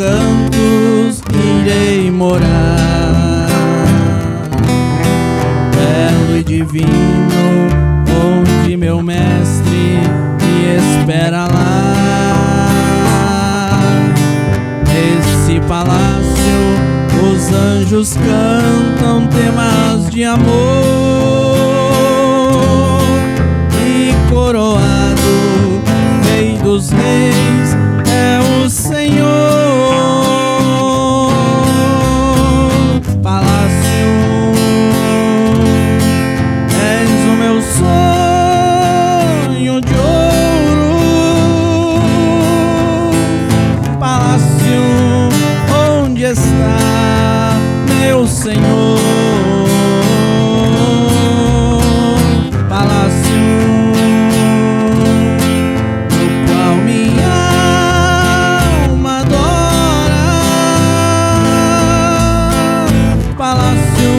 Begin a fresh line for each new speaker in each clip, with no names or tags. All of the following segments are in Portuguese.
cantos irei morar, belo e divino, onde meu mestre me espera lá. Nesse palácio os anjos cantam temas de amor, e coroado Rei dos Reis é o Senhor. Palácio, és o meu sonho de ouro. Palácio, onde está meu Senhor? Palácio, no qual minha alma adora. Palácio,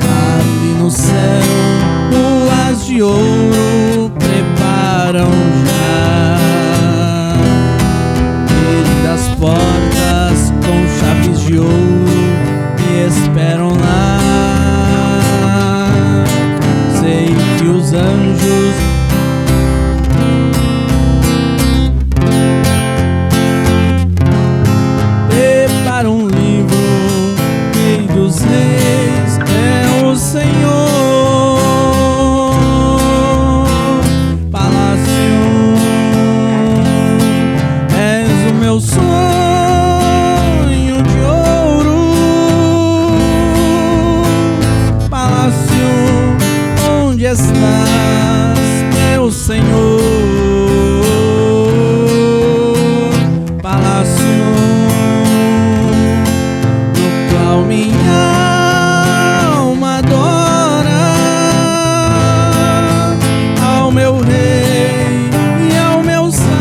ali no céu ruas de ouro preparam já. Ele das portas com chaves de ouro me esperam lá. Sei que os anjos preparam um livro. Rei dos Reis é o Senhor. Palácio, és o meu sonho de ouro. Palácio, onde estás, meu Senhor? Palácio, no qual minha alma adora ao meu Rei e ao meu Salvador.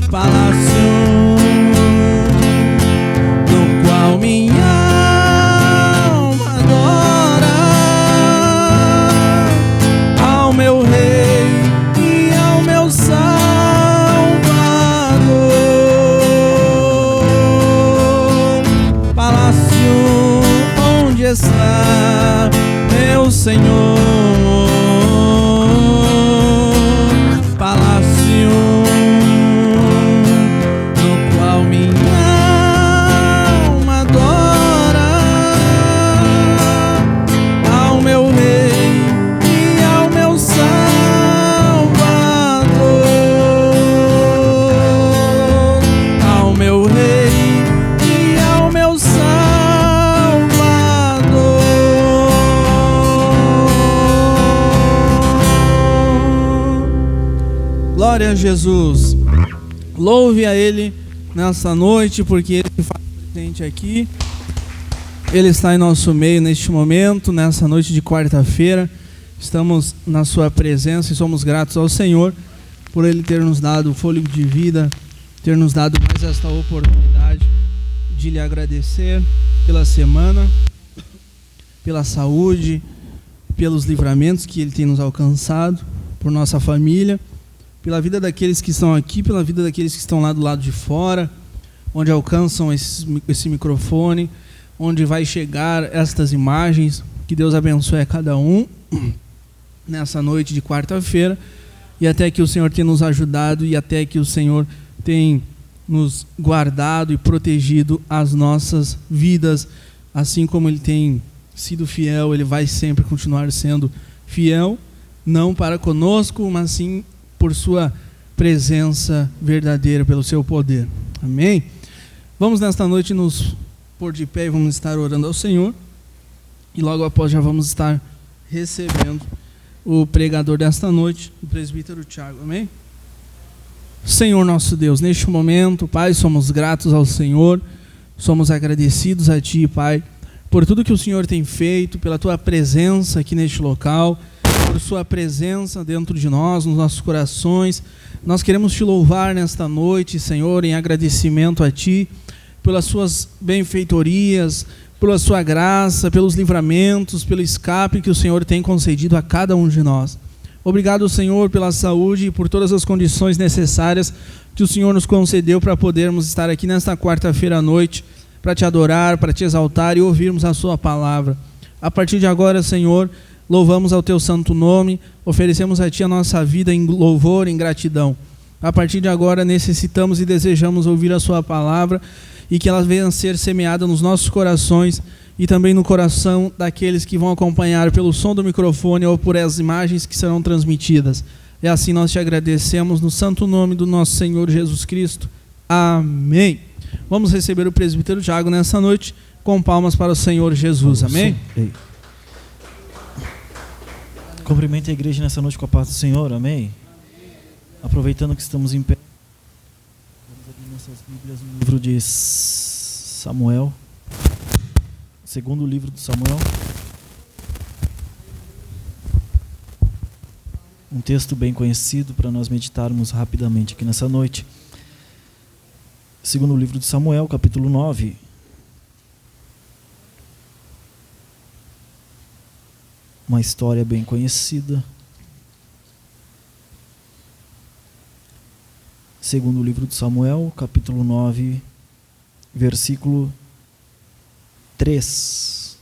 Palácio, no qual minha alma adora ao meu Rei e ao meu Salvador. Palácio, onde está meu Senhor? Palácio, no qual minha alma adora ao meu Rei e ao meu Salvador. Ao meu Rei e ao meu Salvador. Glória a Jesus. Louve a Ele nessa noite, porque Ele se faz presente aqui. Ele está em nosso meio neste momento, nessa noite de quarta-feira. Estamos na sua presença e somos gratos ao Senhor por Ele ter nos dado o fôlego de vida, ter nos dado mais esta oportunidade de lhe agradecer pela semana, pela saúde, pelos livramentos que Ele tem nos alcançado, por nossa família, pela vida daqueles que estão aqui, pela vida daqueles que estão lá do lado de fora, onde alcançam esse microfone, onde vai chegar estas imagens. Que Deus abençoe a cada um nessa noite de quarta-feira, e até que o Senhor tenha nos ajudado, e até que o Senhor tenha nos guardado e protegido as nossas vidas, assim como Ele tem sido fiel. Ele vai sempre continuar sendo fiel, não para conosco, mas sim por sua presença verdadeira, pelo seu poder. Amém? Vamos nesta noite nos pôr de pé e vamos estar orando ao Senhor, e logo após já vamos estar recebendo o pregador desta noite, o presbítero Tiago. Amém? Senhor nosso Deus, neste momento, Pai, somos gratos ao Senhor, somos agradecidos a Ti, Pai, por tudo que o Senhor tem feito, pela Tua presença aqui neste local, por Sua presença dentro de nós, nos nossos corações. Nós queremos Te louvar nesta noite, Senhor, em agradecimento a Ti, pelas Suas benfeitorias, pela sua graça, pelos livramentos, pelo escape que o Senhor tem concedido a cada um de nós. Obrigado, Senhor, pela saúde e por todas as condições necessárias que o Senhor nos concedeu para podermos estar aqui nesta quarta-feira à noite, para te adorar, para te exaltar e ouvirmos a sua palavra. A partir de agora, Senhor, louvamos ao teu santo nome, oferecemos a ti a nossa vida em louvor, em gratidão. A partir de agora necessitamos e desejamos ouvir a sua palavra e que ela venha a ser semeada nos nossos corações e também no coração daqueles que vão acompanhar pelo som do microfone ou por as imagens que serão transmitidas. E assim nós te agradecemos no santo nome do nosso Senhor Jesus Cristo. Amém. Vamos receber o presbítero Tiago nessa noite com palmas para o Senhor Jesus. Amém?
Cumprimento a igreja nessa noite com a paz do Senhor. Amém? Aproveitando que estamos em pé, vamos abrir nossas Bíblias no livro de Samuel, segundo livro de Samuel. Um texto bem conhecido para nós meditarmos rapidamente aqui nessa noite. Segundo livro de Samuel, capítulo 9. Uma história bem conhecida. Segundo livro de Samuel, capítulo 9, versículo 3.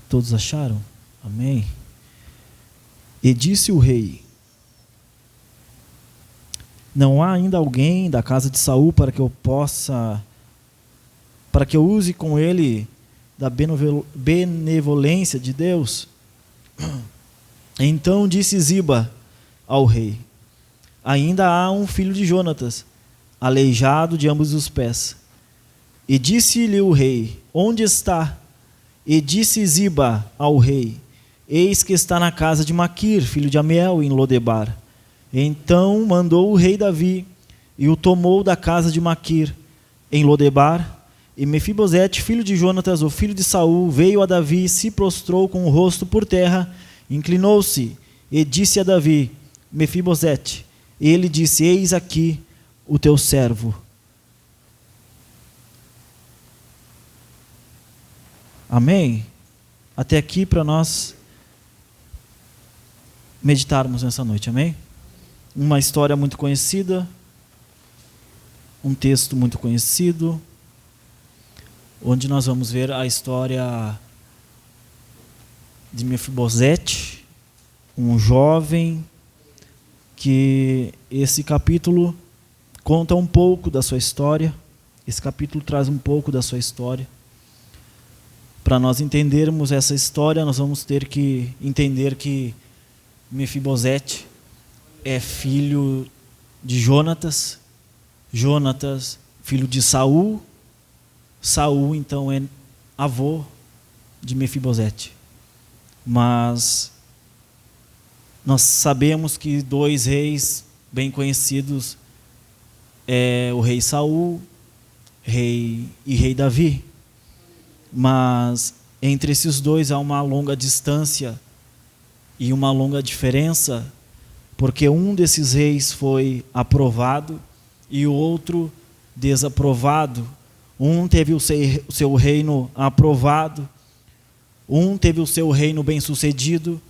Todos acharam? Amém. E disse o rei: não há ainda alguém da casa de Saul para que eu use com ele da benevolência de Deus? Então disse Ziba ao rei: ainda há um filho de Jonatas, aleijado de ambos os pés. E disse-lhe o rei: onde está? E disse Ziba ao rei: eis que está na casa de Maquir, filho de Amiel, em Lodebar. Então mandou o rei Davi, e o tomou da casa de Maquir, em Lodebar. E Mefibosete, filho de Jonatas, o filho de Saul, veio a Davi e se prostrou com o rosto por terra, inclinou-se e disse a Davi: Mefibosete. Ele disse: eis aqui o teu servo. Amém? Até aqui para nós meditarmos nessa noite, amém? Uma história muito conhecida, um texto muito conhecido, onde nós vamos ver a história de Mefibosete, um jovem que esse capítulo conta um pouco da sua história. Esse capítulo traz um pouco da sua história. Para nós entendermos essa história, nós vamos ter que entender que Mefibosete é filho de Jonatas, Jonatas, filho de Saul, Saul então é avô de Mefibosete. Mas nós sabemos que dois reis bem conhecidos é o rei Saul e rei Davi. Mas entre esses dois há uma longa distância e uma longa diferença, porque um desses reis foi aprovado e o outro desaprovado. Um teve o seu reino aprovado, um teve o seu reino bem-sucedido,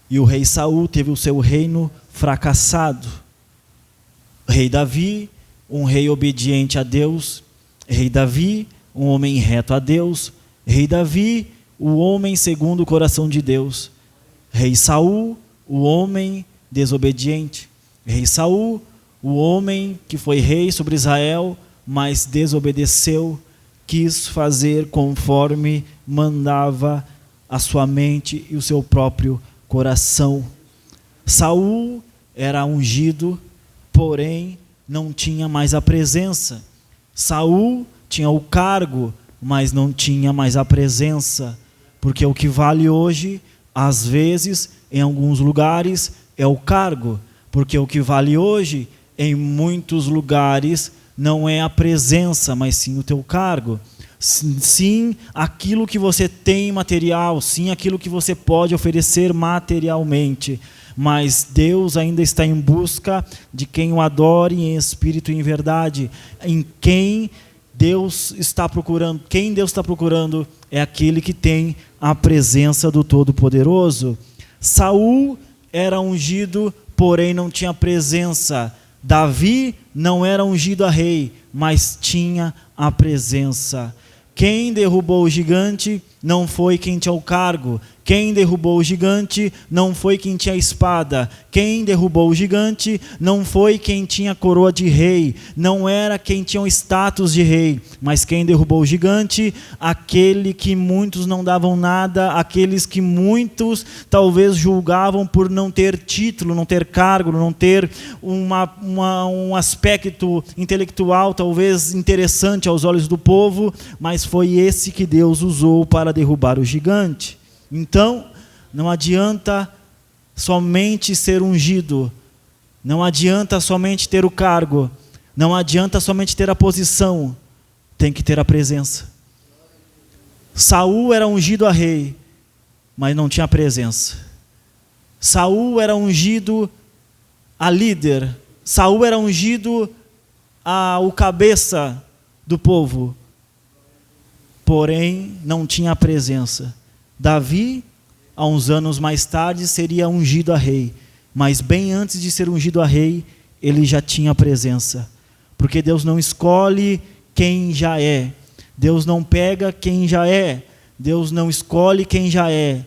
e o rei Saul teve o seu reino fracassado. Rei Davi, um rei obediente a Deus. Rei Davi, um homem reto a Deus. Rei Davi, o homem segundo o coração de Deus. Rei Saul, o homem desobediente. Rei Saul, o homem que foi rei sobre Israel, mas desobedeceu, quis fazer conforme mandava a sua mente e o seu próprio coração. Saul era ungido, porém não tinha mais a presença. Saul tinha o cargo, mas não tinha mais a presença, porque o que vale hoje, às vezes, em alguns lugares, é o cargo, porque o que vale hoje, em muitos lugares, não é a presença, mas sim o teu cargo. Sim, aquilo que você tem material, sim, aquilo que você pode oferecer materialmente. Mas Deus ainda está em busca de quem o adore em espírito e em verdade, em quem Deus está procurando, quem Deus está procurando é aquele que tem a presença do Todo-Poderoso. Saul era ungido, porém não tinha presença. Davi não era ungido a rei, mas tinha a presença. Quem derrubou o gigante não foi quem tinha o cargo. Quem derrubou o gigante não foi quem tinha a espada. Quem derrubou o gigante não foi quem tinha a coroa de rei. Não era quem tinha o status de rei. Mas quem derrubou o gigante, aquele que muitos não davam nada, aqueles que muitos talvez julgavam por não ter título, não ter cargo, não ter um aspecto intelectual talvez interessante aos olhos do povo, mas foi esse que Deus usou para derrubar o gigante. Então, não adianta somente ser ungido, não adianta somente ter o cargo, não adianta somente ter a posição, tem que ter a presença. Saul era ungido a rei, mas não tinha presença. Saul era ungido a líder, Saul era ungido o cabeça do povo, porém não tinha a presença. Davi, há uns anos mais tarde, seria ungido a rei, mas bem antes de ser ungido a rei, ele já tinha a presença, porque Deus não escolhe quem já é, Deus não pega quem já é, Deus não escolhe quem já é.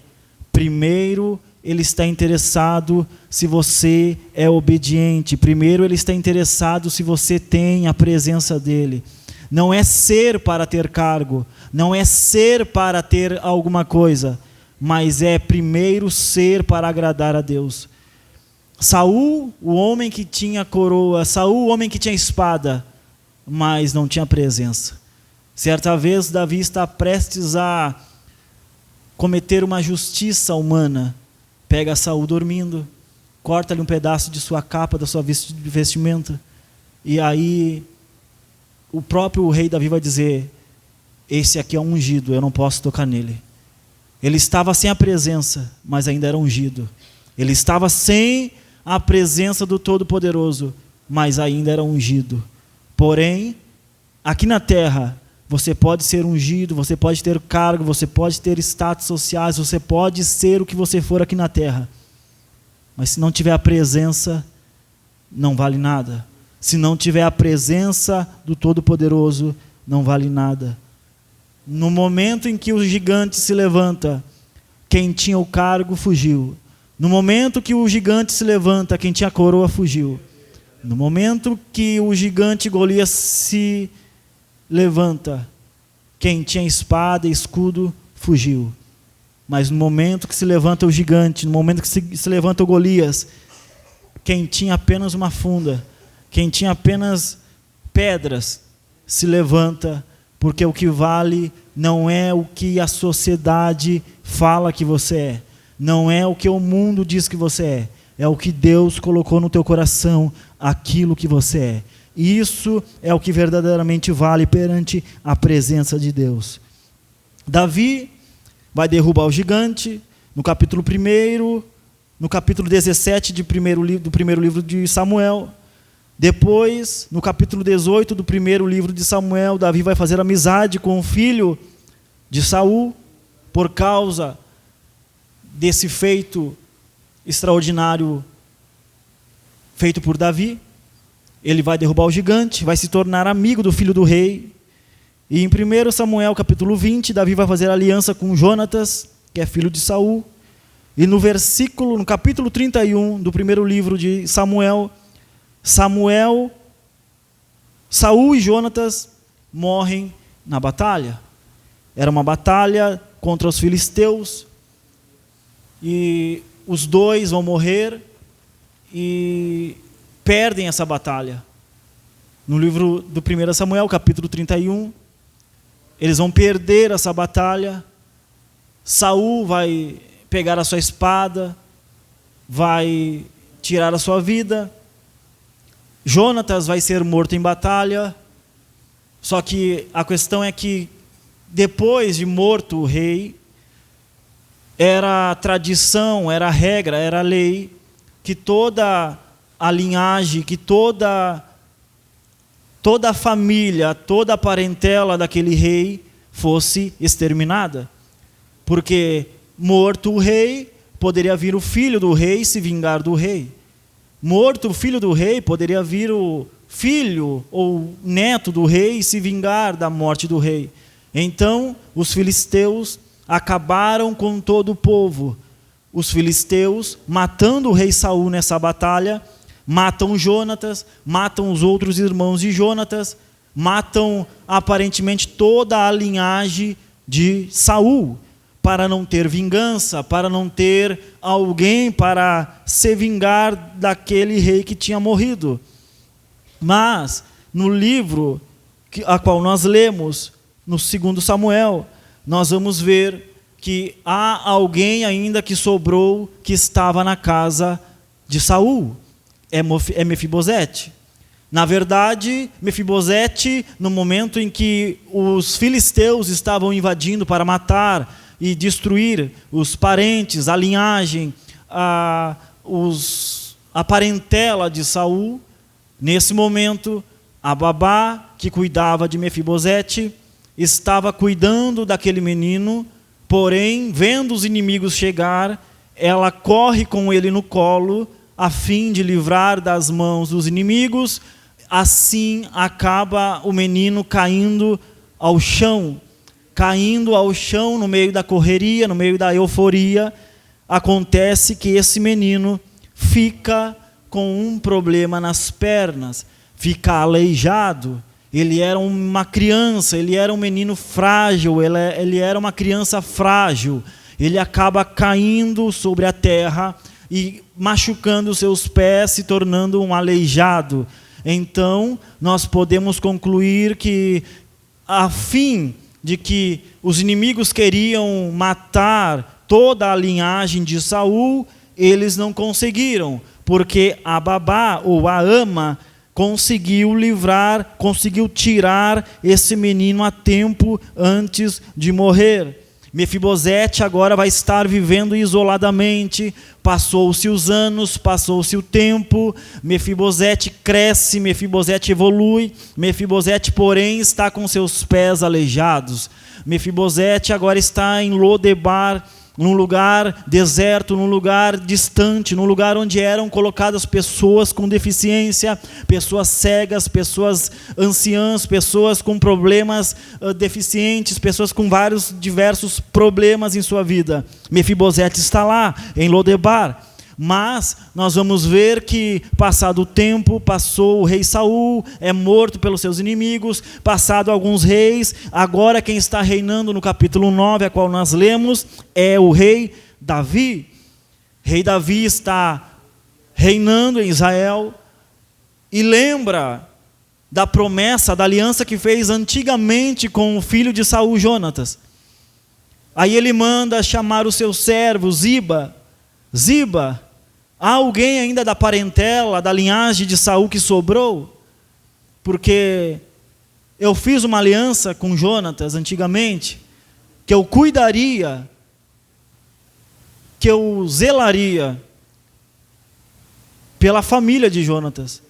Primeiro Ele está interessado se você é obediente, primeiro Ele está interessado se você tem a presença dEle. Não é ser para ter cargo, não é ser para ter alguma coisa, mas é primeiro ser para agradar a Deus. Saul, o homem que tinha coroa, Saul, o homem que tinha espada, mas não tinha presença. Certa vez Davi está prestes a cometer uma justiça humana, pega Saul dormindo, corta-lhe um pedaço de sua capa, da sua vestimenta, e aí o próprio rei Davi vai dizer: esse aqui é um ungido, eu não posso tocar nele. Ele estava sem a presença, mas ainda era ungido. Ele estava sem a presença do Todo-Poderoso, mas ainda era ungido. Porém, aqui na terra, você pode ser ungido, você pode ter cargo, você pode ter status sociais, você pode ser o que você for aqui na terra. Mas se não tiver a presença, não vale nada. Se não tiver a presença do Todo-Poderoso, não vale nada. No momento em que o gigante se levanta, quem tinha o cargo fugiu. No momento que o gigante se levanta, quem tinha a coroa fugiu. No momento que o gigante Golias se levanta, quem tinha espada e escudo fugiu. Mas no momento que se levanta o gigante, no momento que se levanta o Golias, quem tinha apenas uma funda, quem tinha apenas pedras, se levanta, porque o que vale não é o que a sociedade fala que você é, não é o que o mundo diz que você é o que Deus colocou no teu coração, aquilo que você é. Isso é o que verdadeiramente vale perante a presença de Deus. Davi vai derrubar o gigante, no capítulo 1, no capítulo 17 do primeiro livro de Samuel. Depois, no capítulo 18 do primeiro livro de Samuel, Davi vai fazer amizade com o filho de Saul, por causa desse feito extraordinário feito por Davi. Ele vai derrubar o gigante, vai se tornar amigo do filho do rei. E em 1 Samuel capítulo 20, Davi vai fazer aliança com Jonatas, que é filho de Saul. E no capítulo 31 do primeiro livro de Samuel, Saul e Jonatas morrem na batalha. Era uma batalha contra os filisteus, e os dois vão morrer e perdem essa batalha. No livro do 1 Samuel, capítulo 31, eles vão perder essa batalha. Saul vai pegar a sua espada, vai tirar a sua vida. Jonatas vai ser morto em batalha. Só que a questão é que depois de morto o rei, era tradição, era regra, era lei, que toda a linhagem, que toda toda a família, toda a parentela daquele rei fosse exterminada. Porque morto o rei, poderia vir o filho do rei se vingar do rei. Morto o filho do rei, poderia vir o filho ou neto do rei se vingar da morte do rei. Então, os filisteus acabaram com todo o povo. Os filisteus, matando o rei Saul nessa batalha, matam Jonatas, matam os outros irmãos de Jonatas, matam aparentemente toda a linhagem de Saul, para não ter vingança, para não ter alguém para se vingar daquele rei que tinha morrido. Mas, no livro a qual nós lemos, no 2 Samuel, nós vamos ver que há alguém ainda que sobrou, que estava na casa de Saul. É Mefibosete. Na verdade, Mefibosete, no momento em que os filisteus estavam invadindo para matar e destruir os parentes, a linhagem, a parentela de Saul, nesse momento, a babá que cuidava de Mefibosete estava cuidando daquele menino, porém, vendo os inimigos chegar, ela corre com ele no colo, a fim de livrar das mãos dos inimigos. Assim acaba o menino caindo ao chão no meio da correria, no meio da euforia. Acontece que esse menino fica com um problema nas pernas, fica aleijado. Ele era uma criança, ele era um menino frágil, ele era uma criança frágil. Ele acaba caindo sobre a terra e machucando seus pés, se tornando um aleijado. Então, nós podemos concluir que, a fim de que os inimigos queriam matar toda a linhagem de Saul, eles não conseguiram, porque a babá ou a ama conseguiu livrar, conseguiu tirar esse menino a tempo antes de morrer. Mefibosete agora vai estar vivendo isoladamente. Passou-se os anos, passou-se o tempo, Mefibosete cresce, Mefibosete evolui, Mefibosete, porém, está com seus pés aleijados. Mefibosete agora está em Lodebar, num lugar deserto, num lugar distante, num lugar onde eram colocadas pessoas com deficiência, pessoas cegas, pessoas anciãs, pessoas com problemas deficientes, pessoas com vários diversos problemas em sua vida. Mefibosete está lá, em Lodebar. Mas nós vamos ver que, passado o tempo, passou o rei Saul, é morto pelos seus inimigos, passado alguns reis, agora quem está reinando no capítulo 9, a qual nós lemos, é o rei Davi. Rei Davi está reinando em Israel e lembra da promessa, da aliança que fez antigamente com o filho de Saul, Jonatas. Aí ele manda chamar o seu servo, Ziba, há alguém ainda da parentela, da linhagem de Saul que sobrou? Porque eu fiz uma aliança com Jonatas antigamente, que eu cuidaria, que eu zelaria pela família de Jonatas.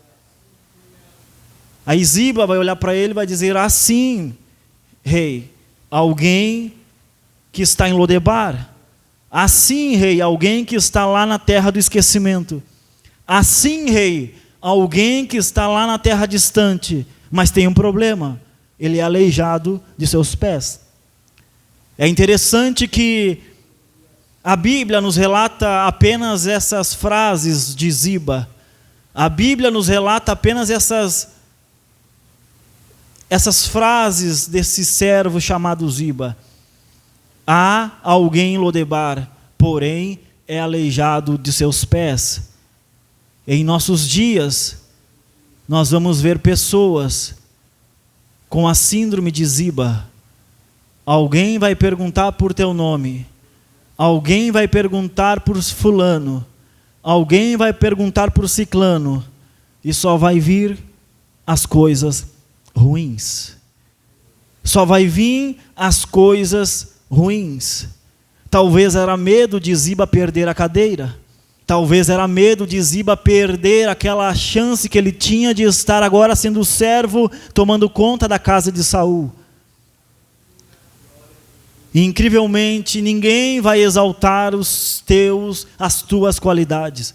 Aí Ziba vai olhar para ele e vai dizer: assim, rei, alguém que está em Lodebar. Assim, rei, alguém que está lá na terra do esquecimento. Assim, rei, alguém que está lá na terra distante, mas tem um problema. Ele é aleijado de seus pés. É interessante que a Bíblia nos relata apenas essas frases de Ziba. A Bíblia nos relata apenas essas frases desse servo chamado Ziba. Há alguém em Lodebar, porém é aleijado de seus pés. Em nossos dias, nós vamos ver pessoas com a síndrome de Ziba. Alguém vai perguntar por teu nome, alguém vai perguntar por fulano, alguém vai perguntar por ciclano, e só vai vir as coisas ruins. Só vai vir as coisas ruins. Talvez era medo de Ziba perder a cadeira. Talvez era medo de Ziba perder aquela chance que ele tinha de estar agora sendo servo, tomando conta da casa de Saul. E, incrivelmente, ninguém vai exaltar as tuas qualidades.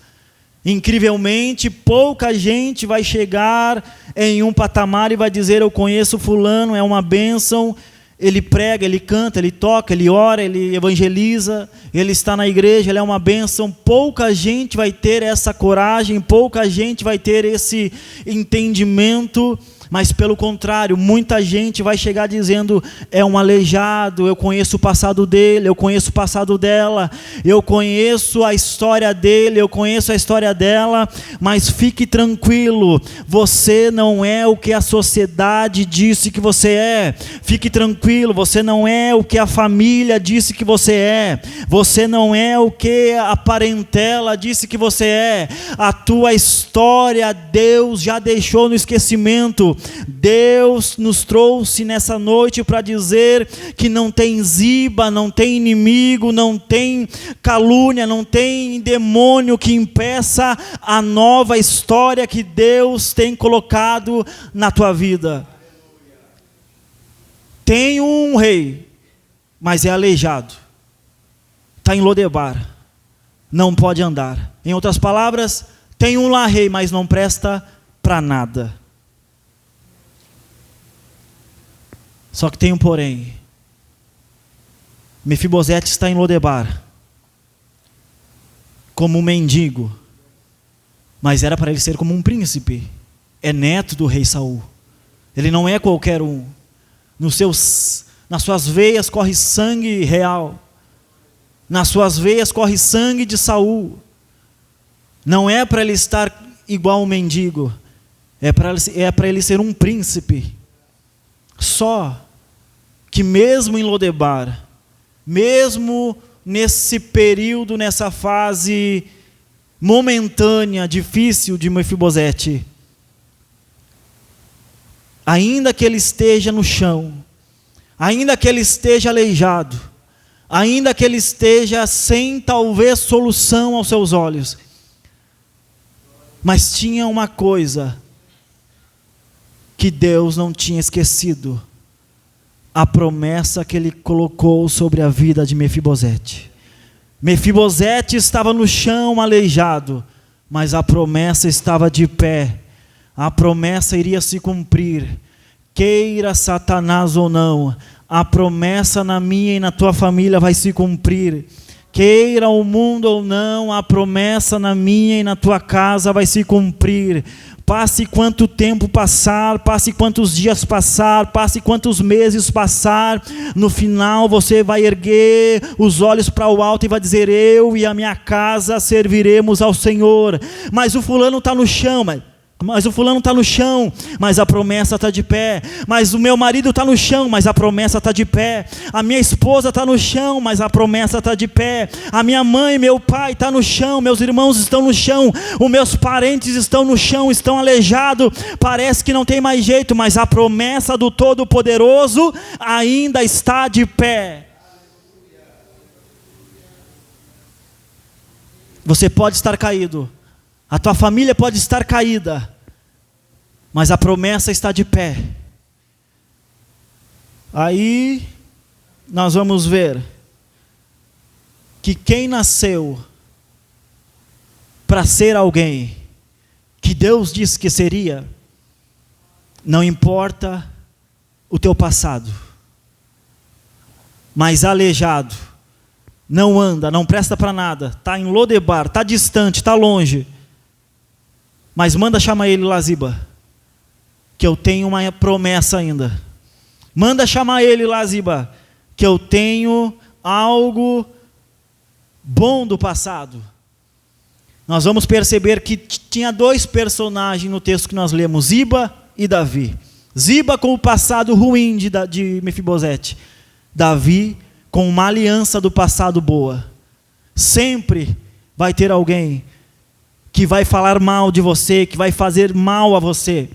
Incrivelmente, pouca gente vai chegar em um patamar e vai dizer: eu conheço fulano, é uma bênção, ele prega, ele canta, ele toca, ele ora, ele evangeliza, ele está na igreja, ele é uma bênção. Pouca gente vai ter essa coragem, pouca gente vai ter esse entendimento. Mas pelo contrário, muita gente vai chegar dizendo: é um aleijado, eu conheço o passado dele, eu conheço o passado dela, eu conheço a história dele, eu conheço a história dela. Mas fique tranquilo, você não é o que a sociedade disse que você é. Fique tranquilo, você não é o que a família disse que você é. Você não é o que a parentela disse que você é. A tua história Deus já deixou no esquecimento. Deus nos trouxe nessa noite para dizer que não tem Ziba, não tem inimigo, não tem calúnia, não tem demônio que impeça a nova história que Deus tem colocado na tua vida. Tem um rei, mas é aleijado, está em Lodebar, não pode andar. Em outras palavras, tem um lá rei, mas não presta para nada. Só que tem um porém. Mefibosete está em Lodebar, como um mendigo, mas era para ele ser como um príncipe. É neto do rei Saul. Ele não é qualquer um. Nas suas veias corre sangue real. Nas suas veias corre sangue de Saul. Não é para ele estar igual um mendigo. É para ele ser um príncipe. Só que mesmo em Lodebar, mesmo nesse período, nessa fase momentânea, difícil de Mefibosete, ainda que ele esteja no chão, ainda que ele esteja aleijado, ainda que ele esteja sem talvez solução aos seus olhos, mas tinha uma coisa que Deus não tinha esquecido: a promessa que ele colocou sobre a vida de Mefibosete. Mefibosete estava no chão aleijado, mas a promessa estava de pé. A promessa iria se cumprir, queira Satanás ou não. A promessa na minha e na tua família vai se cumprir. Queira o mundo ou não, a promessa na minha e na tua casa vai se cumprir. Passe quanto tempo passar, passe quantos dias passar, passe quantos meses passar, no final você vai erguer os olhos para o alto e vai dizer: eu e a minha casa serviremos ao Senhor. Mas o fulano está no chão, mas a promessa está de pé. Mas o meu marido está no chão, mas a promessa está de pé. A minha esposa está no chão, mas a promessa está de pé. A minha mãe, meu pai está no chão, meus irmãos estão no chão, os meus parentes estão no chão, estão aleijados, parece que não tem mais jeito, mas a promessa do Todo-Poderoso ainda está de pé. Você pode estar caído, a tua família pode estar caída, mas a promessa está de pé. Aí nós vamos ver que quem nasceu para ser alguém que Deus disse que seria, não importa o teu passado, mas aleijado, não anda, não presta para nada, está em Lodebar, está distante, está longe, mas manda chamar ele lá, Ziba, que eu tenho uma promessa ainda. Manda chamar ele lá, Ziba, que eu tenho algo bom do passado. Nós vamos perceber que tinha dois personagens no texto que nós lemos, Ziba e Davi. Ziba com o passado ruim de Mefibosete, Davi com uma aliança do passado boa. Sempre vai ter alguém que vai falar mal de você, que vai fazer mal a você,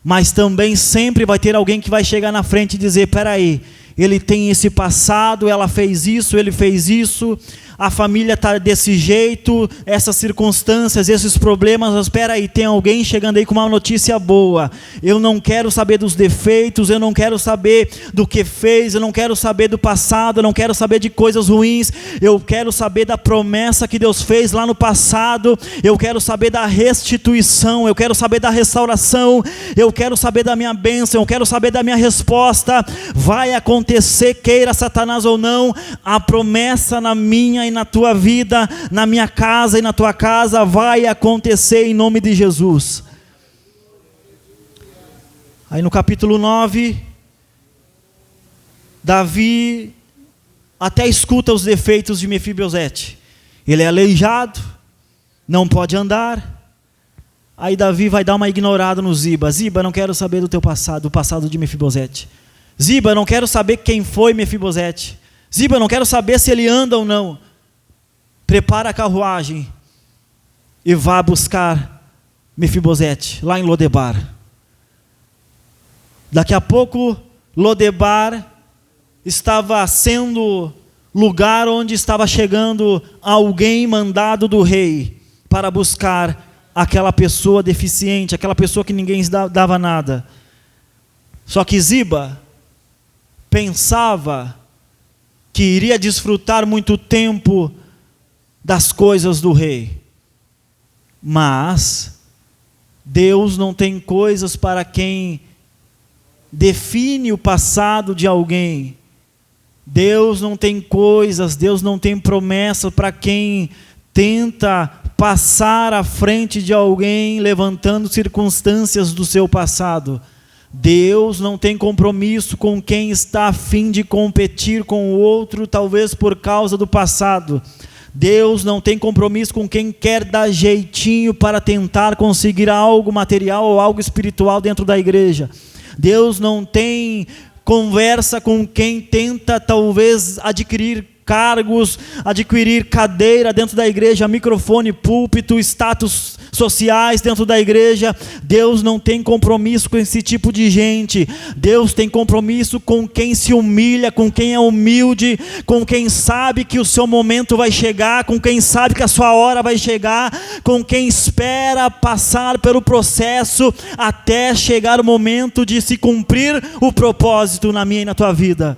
mas também sempre vai ter alguém que vai chegar na frente e dizer: peraí, ele tem esse passado, ela fez isso, ele fez isso, a família está desse jeito, essas circunstâncias, esses problemas, mas espera aí, tem alguém chegando aí com uma notícia boa. Eu não quero saber dos defeitos, eu não quero saber do que fez, eu não quero saber do passado, eu não quero saber de coisas ruins, eu quero saber da promessa que Deus fez lá no passado, eu quero saber da restituição, eu quero saber da restauração, eu quero saber da minha bênção, eu quero saber da minha resposta. Vai acontecer, queira Satanás ou não, a promessa na minha e na tua vida, na minha casa e na tua casa, vai acontecer em nome de Jesus. Aí no capítulo 9, Davi até escuta os defeitos de Mefibosete. Ele é aleijado, não pode andar. Aí Davi vai dar uma ignorada no Ziba. Ziba, não quero saber do teu passado, do passado de Mefibosete. Ziba, não quero saber quem foi Mefibosete. Ziba, não quero saber se ele anda ou não. Prepara a carruagem e vá buscar Mefibosete lá em Lodebar. Daqui a pouco, Lodebar estava sendo lugar onde estava chegando alguém mandado do rei para buscar aquela pessoa deficiente, aquela pessoa que ninguém dava nada. Só que Ziba pensava que iria desfrutar muito tempo das coisas do rei. Mas Deus não tem coisas para quem define o passado de alguém. Deus não tem coisas, Deus não tem promessa para quem tenta passar à frente de alguém levantando circunstâncias do seu passado. Deus não tem compromisso com quem está a fim de competir com o outro, talvez por causa do passado. Deus não tem compromisso com quem quer dar jeitinho para tentar conseguir algo material ou algo espiritual dentro da igreja. Deus não tem conversa com quem tenta talvez adquirir cargos, adquirir cadeira dentro da igreja, microfone, púlpito, status sociais dentro da igreja. Deus não tem compromisso com esse tipo de gente. Deus tem compromisso com quem se humilha, com quem é humilde, com quem sabe que o seu momento vai chegar, com quem sabe que a sua hora vai chegar, com quem espera passar pelo processo até chegar o momento de se cumprir o propósito na minha e na tua vida.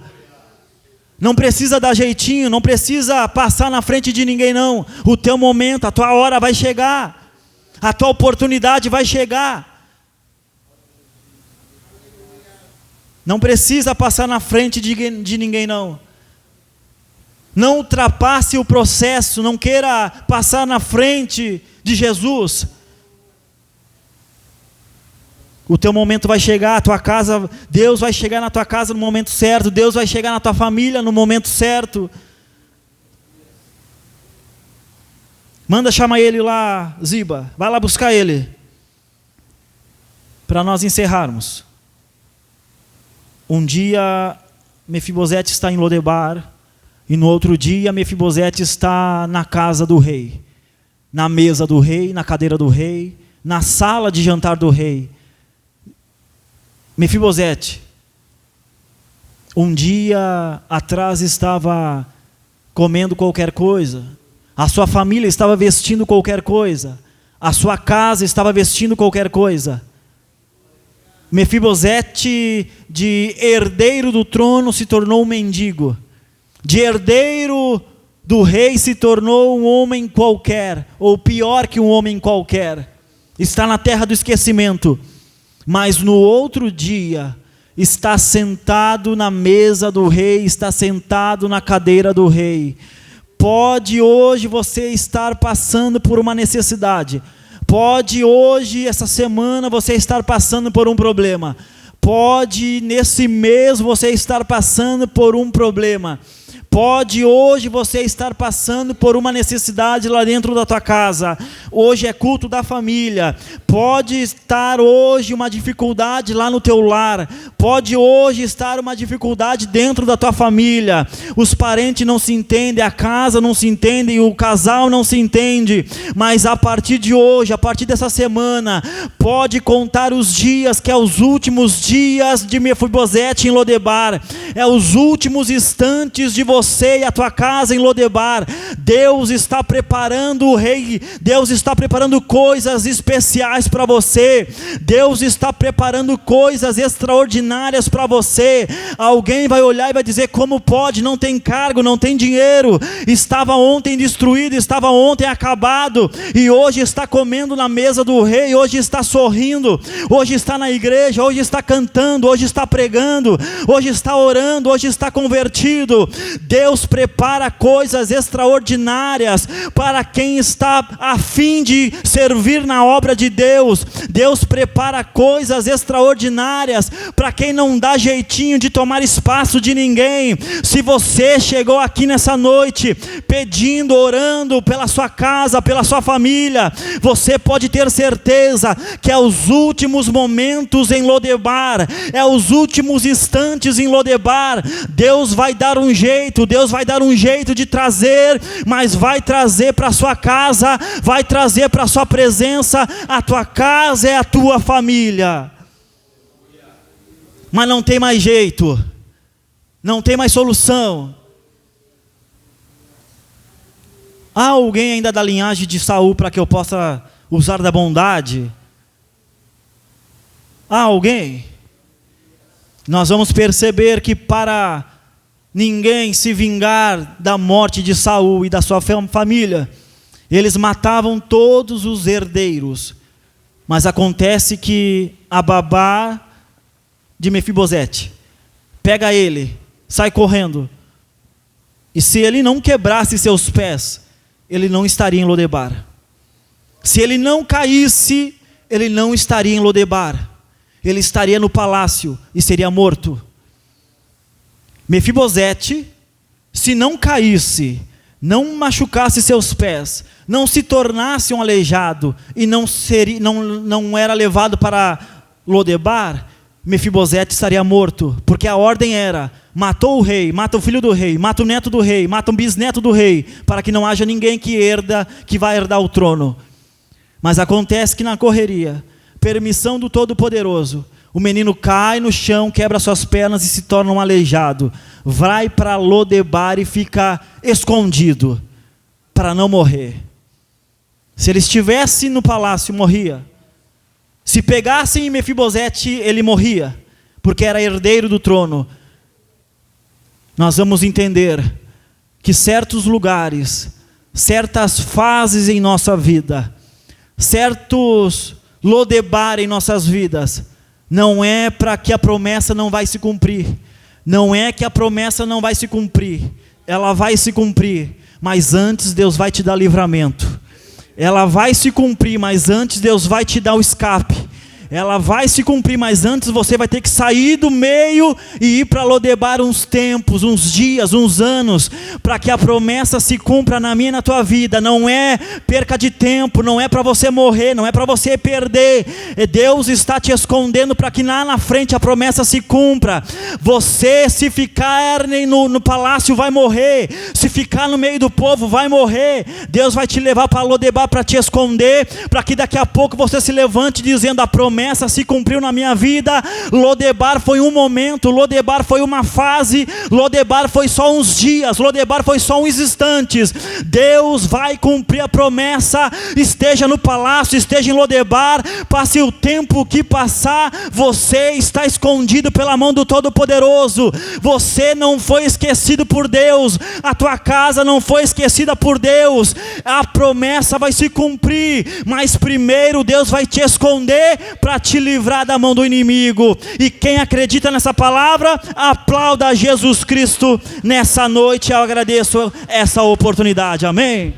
Não precisa dar jeitinho, não precisa passar na frente de ninguém não. O teu momento, a tua hora vai chegar. A tua oportunidade vai chegar. Não precisa passar na frente de ninguém não. Não ultrapasse o processo, não queira passar na frente de Jesus. O teu momento vai chegar, a tua casa, Deus vai chegar na tua casa no momento certo, Deus vai chegar na tua família no momento certo. Manda chamar ele lá, Ziba, vai lá buscar ele. Para nós encerrarmos. Um dia, Mefibosete está em Lodebar, e no outro dia, Mefibosete está na casa do rei, na mesa do rei, na cadeira do rei, na sala de jantar do rei. Mefibosete, um dia atrás estava comendo qualquer coisa, a sua família estava vestindo qualquer coisa, a sua casa estava vestindo qualquer coisa. Mefibosete, de herdeiro do trono, se tornou um mendigo, de herdeiro do rei se tornou um homem qualquer, ou pior que um homem qualquer, está na terra do esquecimento. Mas no outro dia, está sentado na mesa do rei, está sentado na cadeira do rei. Pode hoje você estar passando por uma necessidade. Pode hoje, essa semana, você estar passando por um problema. Pode nesse mês você estar passando por um problema. Pode hoje você estar passando por uma necessidade lá dentro da tua casa. Hoje é culto da família. Pode estar hoje uma dificuldade lá no teu lar. Pode hoje estar uma dificuldade dentro da tua família. Os parentes não se entendem, a casa não se entende, o casal não se entende. Mas a partir de hoje, a partir dessa semana, pode contar os dias, que é os últimos dias de Mefibosete em Lodebar. É os últimos instantes de você e a tua casa em Lodebar. Deus está preparando o rei, Deus está preparando coisas especiais para você, Deus está preparando coisas extraordinárias para você. Alguém vai olhar e vai dizer: como pode? Não tem cargo, não tem dinheiro, estava ontem destruído, estava ontem acabado, e hoje está comendo na mesa do rei, hoje está sorrindo, hoje está na igreja, hoje está cantando, hoje está pregando, hoje está orando, hoje está convertido. Deus prepara coisas extraordinárias para quem está a fim de servir na obra de Deus. Deus prepara coisas extraordinárias para quem não dá jeitinho de tomar espaço de ninguém. Se você chegou aqui nessa noite pedindo, orando pela sua casa, pela sua família, você pode ter certeza que é os últimos momentos em Lodebar, é os últimos instantes em Lodebar. Deus vai dar um jeito, Deus vai dar um jeito de trazer, mas vai trazer para a sua casa, vai trazer para a sua presença. A tua casa é a tua família. Mas não tem mais jeito, não tem mais solução. Há alguém ainda da linhagem de Saul para que eu possa usar da bondade? Há alguém? Nós vamos perceber que para ninguém se vingar da morte de Saul e da sua família, eles matavam todos os herdeiros. Mas acontece que a babá de Mefibosete pega ele, sai correndo, e se ele não quebrasse seus pés, ele não estaria em Lodebar. Se ele não caísse, ele não estaria em Lodebar. Ele estaria no palácio e seria morto. Mefibosete, se não caísse, não machucasse seus pés, não se tornasse um aleijado e não era levado para Lodebar, Mefibosete estaria morto, porque a ordem era: matou o rei, mata o filho do rei, mata o neto do rei, mata o bisneto do rei, para que não haja ninguém que vai herdar o trono. Mas acontece que na correria, permissão do Todo-Poderoso, o menino cai no chão, quebra suas pernas e se torna um aleijado. Vai para Lodebar e fica escondido, para não morrer. Se ele estivesse no palácio, morria. Se pegassem em Mefibosete, ele morria, porque era herdeiro do trono. Nós vamos entender que certos lugares, certas fases em nossa vida, certos Lodebar em nossas vidas, não é para que a promessa não vai se cumprir, não é que a promessa não vai se cumprir, ela vai se cumprir, mas antes Deus vai te dar livramento. Ela vai se cumprir, mas antes Deus vai te dar o escape. Ela vai se cumprir, mas antes você vai ter que sair do meio e ir para Lodebar uns tempos, uns dias, uns anos, para que a promessa se cumpra na minha e na tua vida. Não é perca de tempo, não é para você morrer, não é para você perder. Deus está te escondendo para que lá na frente a promessa se cumpra. Você, se ficar no palácio, vai morrer. Se ficar no meio do povo, vai morrer. Deus vai te levar para Lodebar para te esconder, para que daqui a pouco você se levante dizendo: a promessa se cumpriu na minha vida. Lodebar foi um momento, Lodebar foi uma fase, Lodebar foi só uns dias, Lodebar foi só uns instantes. Deus vai cumprir a promessa. Esteja no palácio, esteja em Lodebar, passe o tempo que passar, você está escondido pela mão do Todo-Poderoso. Você não foi esquecido por Deus, a tua casa não foi esquecida por Deus. A promessa vai se cumprir, mas primeiro Deus vai te esconder para te livrar da mão do inimigo. E quem acredita nessa palavra, aplauda Jesus Cristo nessa noite. Eu agradeço essa oportunidade, amém?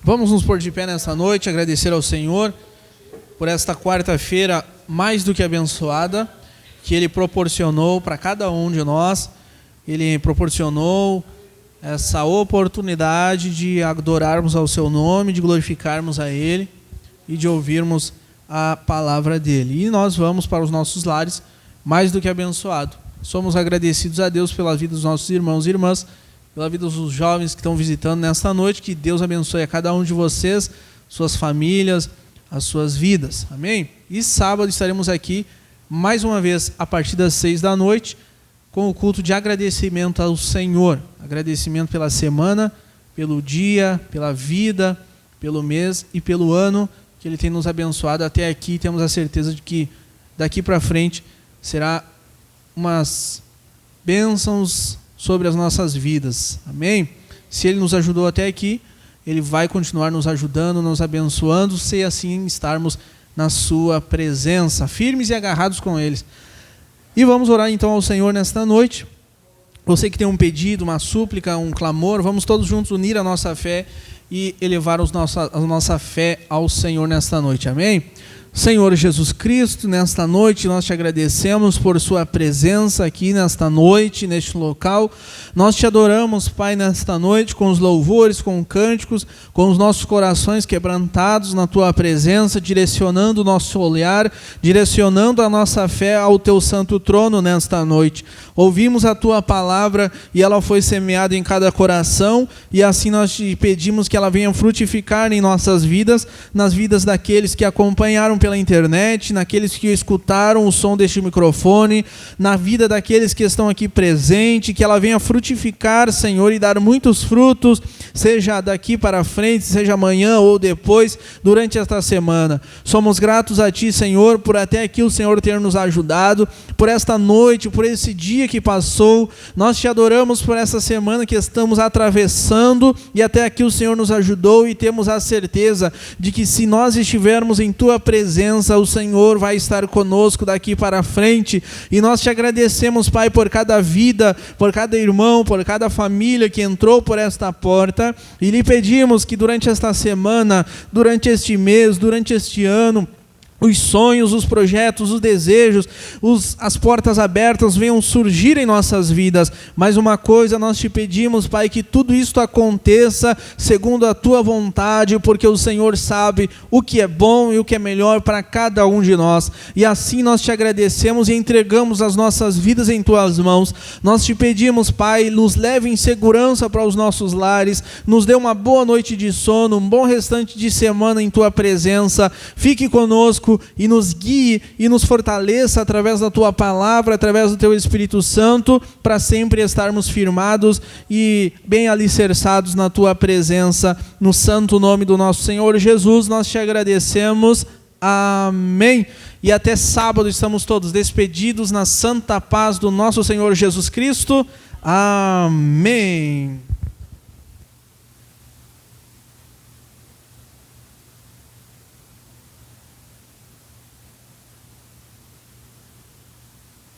Vamos nos pôr de pé nessa noite, agradecer ao Senhor por esta quarta-feira mais do que abençoada, que Ele proporcionou para cada um de nós. Ele proporcionou essa oportunidade de adorarmos ao seu nome, de glorificarmos a Ele e de ouvirmos a palavra dEle. E nós vamos para os nossos lares mais do que abençoado. Somos agradecidos a Deus pela vida dos nossos irmãos e irmãs, pela vida dos jovens que estão visitando nesta noite. Que Deus abençoe a cada um de vocês, suas famílias, as suas vidas. Amém? E sábado estaremos aqui mais uma vez a partir das 6 da noite, com o culto de agradecimento ao Senhor. Agradecimento pela semana, pelo dia, pela vida, pelo mês e pelo ano que Ele tem nos abençoado até aqui. Temos a certeza de que daqui para frente será umas bênçãos sobre as nossas vidas. Amém? Se Ele nos ajudou até aqui, Ele vai continuar nos ajudando, nos abençoando, se assim estarmos na sua presença, firmes e agarrados com Ele. E vamos orar então ao Senhor nesta noite. Você que tem um pedido, uma súplica, um clamor, vamos todos juntos unir a nossa fé e elevar a nossa fé ao Senhor nesta noite. Amém? Senhor Jesus Cristo, nesta noite nós te agradecemos por sua presença aqui nesta noite, neste local. Nós te adoramos, Pai, nesta noite com os louvores, com cânticos, com os nossos corações quebrantados na tua presença, direcionando o nosso olhar, direcionando a nossa fé ao teu santo trono nesta noite. Ouvimos a tua palavra e ela foi semeada em cada coração, e assim nós te pedimos que ela venha frutificar em nossas vidas, nas vidas daqueles que acompanharam pela internet, naqueles que escutaram o som deste microfone, na vida daqueles que estão aqui presentes, que ela venha frutificar, Senhor, e dar muitos frutos, seja daqui para frente, seja amanhã ou depois, durante esta semana. Somos gratos a Ti, Senhor, por até aqui o Senhor ter nos ajudado, por esta noite, por esse dia que passou. Nós Te adoramos por essa semana que estamos atravessando, e até aqui o Senhor nos ajudou, e temos a certeza de que se nós estivermos em Tua presença, o Senhor vai estar conosco daqui para frente. E nós te agradecemos, Pai, por cada vida, por cada irmão, por cada família que entrou por esta porta, e lhe pedimos que durante esta semana, durante este mês, durante este ano, os sonhos, os projetos, os desejos, as portas abertas venham surgir em nossas vidas. Mais uma coisa nós te pedimos, Pai, que tudo isto aconteça segundo a Tua vontade, porque o Senhor sabe o que é bom e o que é melhor para cada um de nós. E assim nós te agradecemos e entregamos as nossas vidas em Tuas mãos. Nós te pedimos, Pai, nos leve em segurança para os nossos lares, nos dê uma boa noite de sono, um bom restante de semana em Tua presença. Fique conosco e nos guie e nos fortaleça através da Tua palavra, através do Teu Espírito Santo, para sempre estarmos firmados e bem alicerçados na Tua presença, no santo nome do nosso Senhor Jesus. Nós te agradecemos. Amém. E até sábado estamos todos despedidos na santa paz do nosso Senhor Jesus Cristo. Amém.